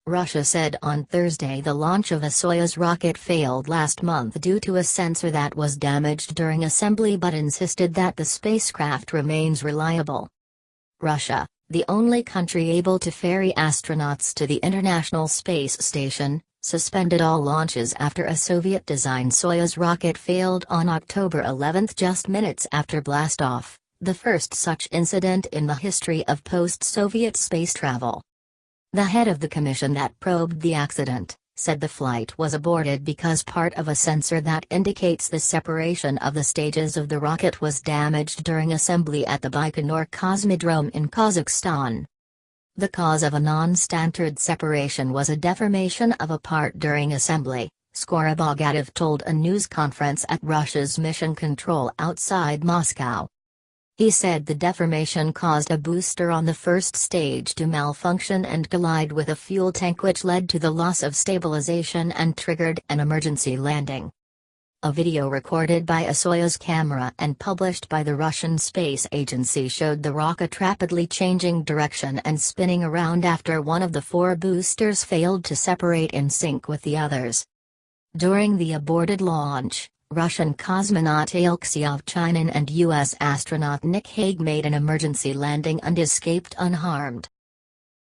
Russia said on Thursday the launch of a Soyuz rocket failed last month due to a sensor that was damaged during assembly but insisted that the spacecraft remains reliable. Russia, the only country able to ferry astronauts to the International Space Station, suspended all launches after a Soviet-designed Soyuz rocket failed on October 11 just minutes after blastoff, the first such incident in the history of post-Soviet space travel. The head of the commission that probed the accident said the flight was aborted because part of a sensor that indicates the separation of the stages of the rocket was damaged during assembly at the Baikonur cosmodrome in Kazakhstan. The cause of a non-standard separation was a deformation of a part during assembly, Skorobogatov told a news conference at Russia's mission control outside Moscow. He said the deformation caused a booster on the first stage to malfunction and collide with a fuel tank, which led to the loss of stabilization and triggered an emergency landing. A video recorded by a Soyuz camera and published by the Russian Space Agency showed the rocket rapidly changing direction and spinning around after one of the four boosters failed to separate in sync with the others. During the aborted launch, Russian cosmonaut Alexei Ovchinin and U.S. astronaut Nick Hague made an emergency landing and escaped unharmed.